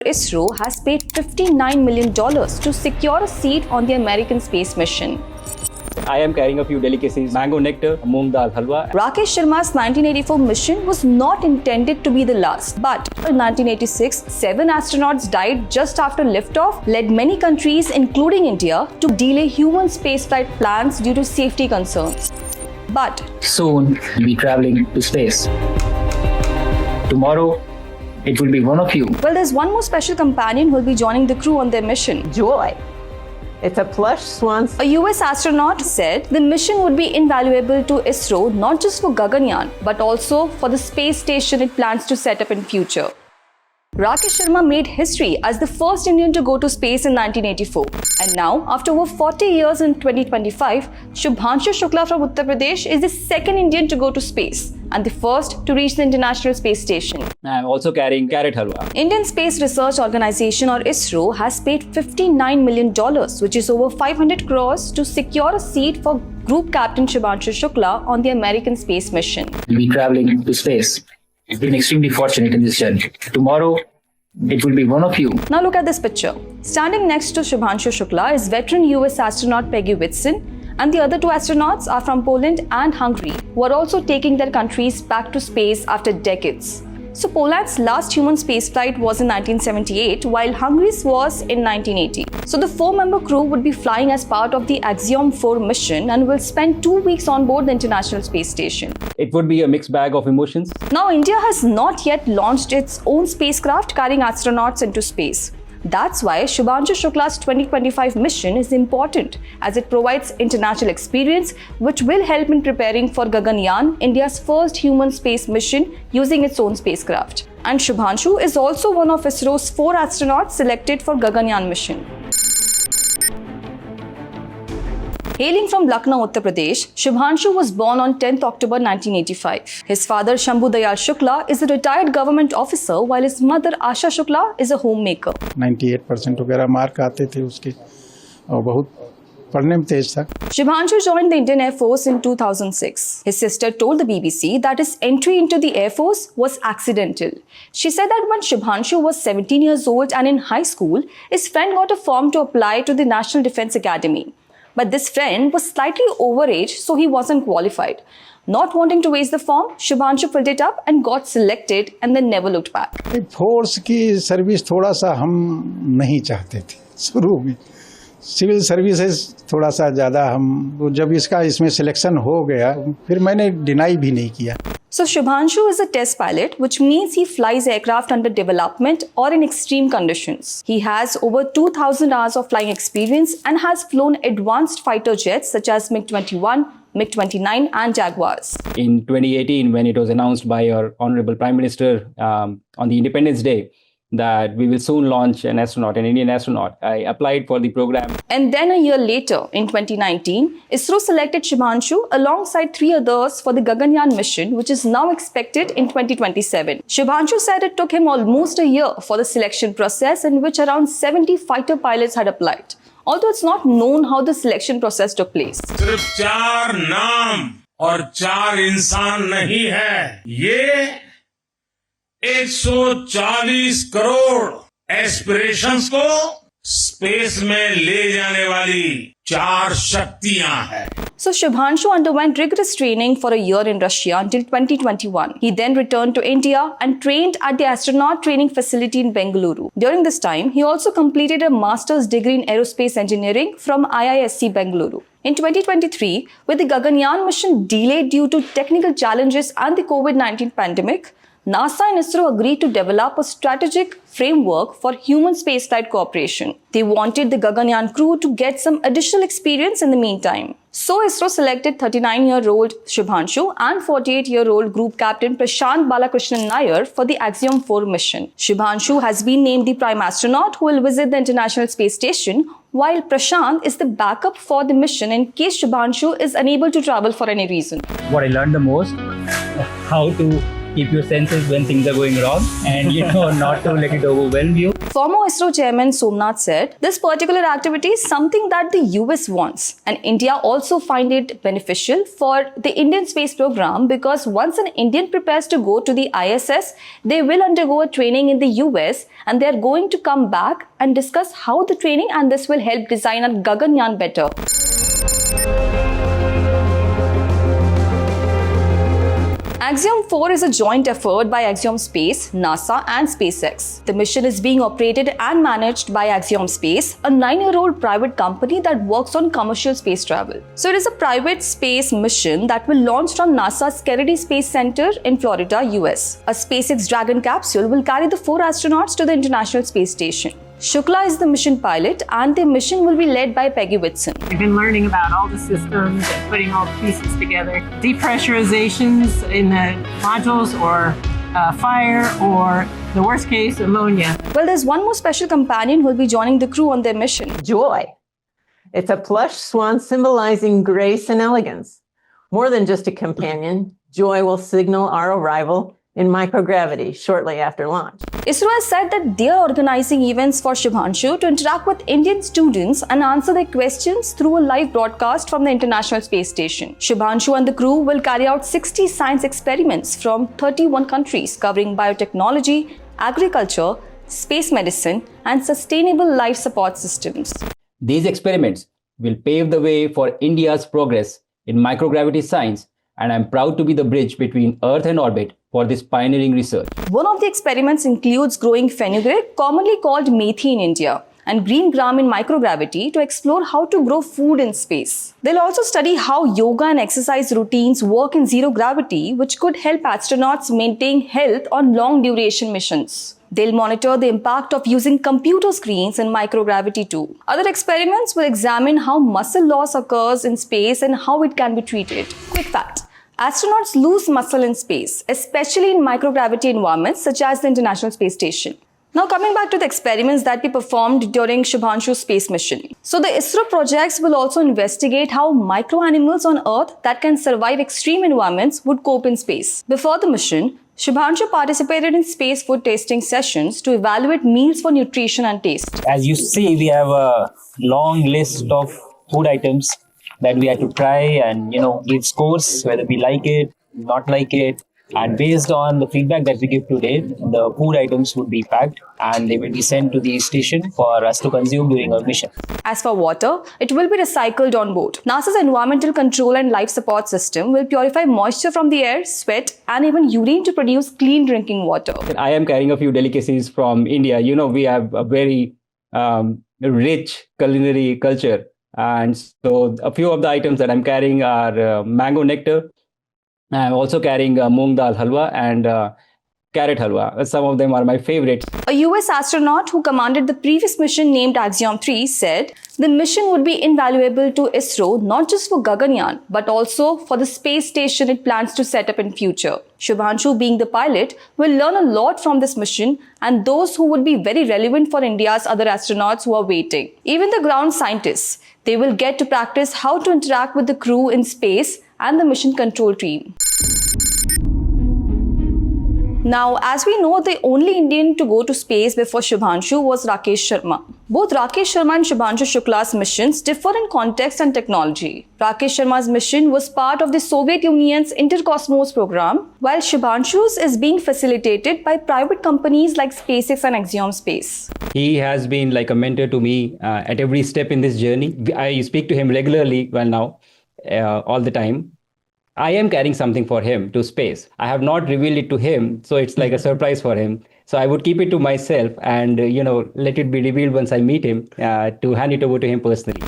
ISRO has paid $59 million to secure a seat on the American space mission. I am carrying a few delicacies: mango nectar, moong dal halwa. Rakesh Sharma's 1984 mission was not intended to be the last, but in 1986, 7 astronauts died just after liftoff, led many countries, including India, to delay human spaceflight plans due to safety concerns. But soon we'll be traveling to space. Tomorrow, it will be one of you. Well, there's one more special companion who will be joining the crew on their mission. Joy. It's a plush swan. A US astronaut said the mission would be invaluable to ISRO not just for Gaganyaan, but also for the space station it plans to set up in future. Rakesh Sharma made history as the first Indian to go to space in 1984. And now, after over 40 years in 2025, Shubhanshu Shukla from Uttar Pradesh is the second Indian to go to space and the first to reach the International Space Station. I am also carrying carrot halwa. Indian Space Research Organization or ISRO has paid $59 million, which is over 500 crores, to secure a seat for Group Captain Shubhanshu Shukla on the American space mission. We'll be traveling to space. We've been extremely fortunate in this journey. Tomorrow, it will be one of you. Now look at this picture. Standing next to Shubhanshu Shukla is veteran US astronaut Peggy Whitson, and the other 2 astronauts are from Poland and Hungary, who are also taking their countries back to space after decades. So Poland's last human spaceflight was in 1978, while Hungary's was in 1980. So the 4-member crew would be flying as part of the Axiom-4 mission and will spend 2 weeks on board the International Space Station. It would be a mixed bag of emotions. Now, India has not yet launched its own spacecraft carrying astronauts into space. That's why Shubhanshu Shukla's 2025 mission is important, as it provides international experience which will help in preparing for Gaganyaan, India's first human space mission using its own spacecraft. And Shubhanshu is also one of ISRO's 4 astronauts selected for Gaganyaan mission. Hailing from Lucknow, Uttar Pradesh, Shubhanshu was born on 10th October 1985. His father, Shambhu Dayal Shukla, is a retired government officer, while his mother, Asha Shukla, is a homemaker. 98% वगैरह mark आते थे उसके और बहुत पढ़ने में तेज था. Shubhanshu joined the Indian Air Force in 2006. His sister told the BBC that his entry into the Air Force was accidental. She said that when Shubhanshu was 17 years old and in high school, his friend got a form to apply to the National Defence Academy. But this friend was slightly overage, so he wasn't qualified. Not wanting to waste the form, Shubhanshu filled it up and got selected and then never looked back. Force की service थोड़ा सा हम नहीं चाहते थे शुरू में. Civil services थोड़ा सा ज़्यादा हम जब इसमें सिलेक्शन हो गया फिर मैंने डिनाई भी नहीं किया. So Shubhanshu is a test pilot, which means he flies aircraft under development or in extreme conditions. He has over 2,000 hours of flying experience and has flown advanced fighter jets such as MiG-21, MiG-29 and Jaguars. In 2018, when it was announced by our Honorable Prime Minister on the Independence Day that we will soon launch an Indian astronaut, I applied for the program. And then a year later, in 2019, ISRO selected Shubhanshu alongside 3 others for the Gaganyaan mission, which is now expected in 2027. Shubhanshu said it took him almost a year for the selection process, in which around 70 fighter pilots had applied. Although it's not known how the selection process took place. सिर्फ 4 नाम और 4 इंसान नहीं है, ये 140 crore aspirations को space में ले जाने वाली 4 शक्तियां हैं. So Shubhanshu underwent rigorous training for a year in Russia until 2021. He then returned to India and trained at the astronaut training facility in Bengaluru. During this time, he also completed a master's degree in aerospace engineering from IISc Bengaluru. In 2023, with the Gaganyaan mission delayed due to technical challenges and the COVID-19 pandemic, NASA and ISRO agreed to develop a strategic framework for human spaceflight cooperation. They wanted the Gaganyaan crew to get some additional experience in the meantime. So ISRO selected 39-year-old Shubhanshu and 48-year-old Group Captain Prashant Balakrishnan Nair for the Axiom-4 mission. Shubhanshu has been named the prime astronaut who will visit the International Space Station, while Prashant is the backup for the mission in case Shubhanshu is unable to travel for any reason. What I learned the most, how to keep your senses when things are going wrong, and not to let it overwhelm you. Former ISRO chairman Somnath said this particular activity is something that the US wants, and India also find it beneficial for the Indian space program because once an Indian prepares to go to the ISS, they will undergo a training in the US and they are going to come back and discuss how the training and this will help design our Gaganyaan better. Axiom-4 is a joint effort by Axiom Space, NASA and SpaceX. The mission is being operated and managed by Axiom Space, a 9-year-old private company that works on commercial space travel. So it is a private space mission that will launch from NASA's Kennedy Space Center in Florida, US. A SpaceX Dragon capsule will carry the 4 astronauts to the International Space Station. Shukla is the mission pilot and the mission will be led by Peggy Whitson. We've been learning about all the systems and putting all the pieces together. Depressurizations in the modules or fire or, the worst case, ammonia. Well, there's one more special companion who will be joining the crew on their mission. Joy. It's a plush swan symbolizing grace and elegance. More than just a companion, Joy will signal our arrival in microgravity shortly after launch. ISRO has said that they are organizing events for Shubhanshu to interact with Indian students and answer their questions through a live broadcast from the International Space Station. Shubhanshu and the crew will carry out 60 science experiments from 31 countries covering biotechnology, agriculture, space medicine, and sustainable life support systems. These experiments will pave the way for India's progress in microgravity science, and I'm proud to be the bridge between Earth and orbit for this pioneering research. One of the experiments includes growing fenugreek, commonly called methi in India, and green gram in microgravity to explore how to grow food in space. They'll also study how yoga and exercise routines work in zero gravity, which could help astronauts maintain health on long-duration missions. They'll monitor the impact of using computer screens in microgravity too. Other experiments will examine how muscle loss occurs in space and how it can be treated. Quick fact. Astronauts lose muscle in space, especially in microgravity environments such as the International Space Station. Now coming back to the experiments that we performed during Shubhanshu's space mission. So the ISRO projects will also investigate how microanimals on Earth that can survive extreme environments would cope in space. Before the mission, Shubhanshu participated in space food tasting sessions to evaluate meals for nutrition and taste. As you see, we have a long list of food items that we had to try and give scores whether we like it, not like it, and based on the feedback that we give today, the food items would be packed and they will be sent to the station for us to consume during our mission. As for water, it will be recycled on board. NASA's Environmental Control and Life Support System will purify moisture from the air, sweat, and even urine to produce clean drinking water. I am carrying a few delicacies from India. We have a very rich culinary culture. And so a few of the items that I'm carrying are mango nectar. I'm also carrying moong dal halwa and carrot halwa. Some of them are my favorites. A US astronaut who commanded the previous mission named Axiom-4 said the mission would be invaluable to ISRO not just for Gaganyaan but also for the space station it plans to set up in future. Shubhanshu, being the pilot, will learn a lot from this mission and those who would be very relevant for India's other astronauts who are waiting. Even the ground scientists, they will get to practice how to interact with the crew in space and the mission control team. Now, as we know, the only Indian to go to space before Shubhanshu was Rakesh Sharma. Both Rakesh Sharma and Shubhanshu Shukla's missions differ in context and technology. Rakesh Sharma's mission was part of the Soviet Union's Intercosmos program, while Shubhanshu's is being facilitated by private companies like SpaceX and Axiom Space. He has been like a mentor to me at every step in this journey. I speak to him regularly, all the time. I am carrying something for him to space. I have not revealed it to him, so it's like a surprise for him. So I would keep it to myself and, let it be revealed once I meet him to hand it over to him personally.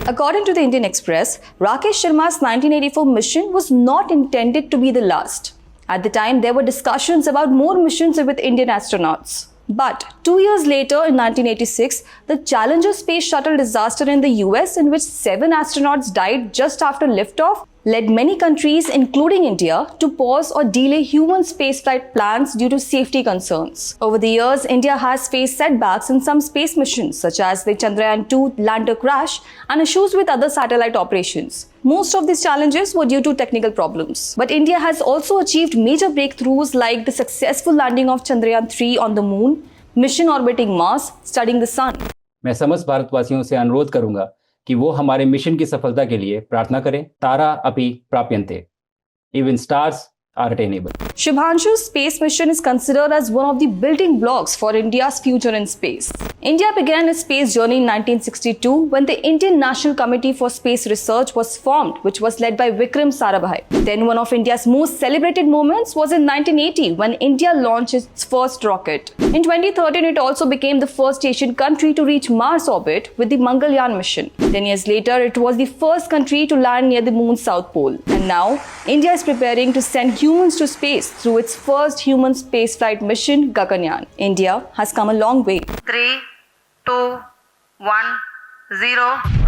According to the Indian Express, Rakesh Sharma's 1984 mission was not intended to be the last. At the time, there were discussions about more missions with Indian astronauts. But 2 years later, in 1986, the Challenger space shuttle disaster in the US, in which 7 astronauts died just after liftoff, led many countries, including India, to pause or delay human spaceflight plans due to safety concerns. Over the years, India has faced setbacks in some space missions, such as the Chandrayaan-2 lander crash and issues with other satellite operations. Most of these challenges were due to technical problems. But India has also achieved major breakthroughs like the successful landing of Chandrayaan-3 on the moon, mission orbiting Mars, studying the sun. मैं समस्त भारतवासियों से अनुरोध करूंगा कि वो हमारे mission की सफलता के लिए प्रार्थना करें. तारा अपि प्राप्यन्ते. Even stars are attainable. Shubhanshu's space mission is considered as one of the building blocks for India's future in space. India began its space journey in 1962 when the Indian National Committee for Space Research was formed, which was led by Vikram Sarabhai. Then one of India's most celebrated moments was in 1980 when India launched its first rocket. In 2013, it also became the first Asian country to reach Mars orbit with the Mangalyaan mission. 10 years later, it was the first country to land near the moon's south pole. And now, India is preparing to send humans to space through its first human spaceflight mission, Gaganyaan. India has come a long way. 3, 2, 1, 0.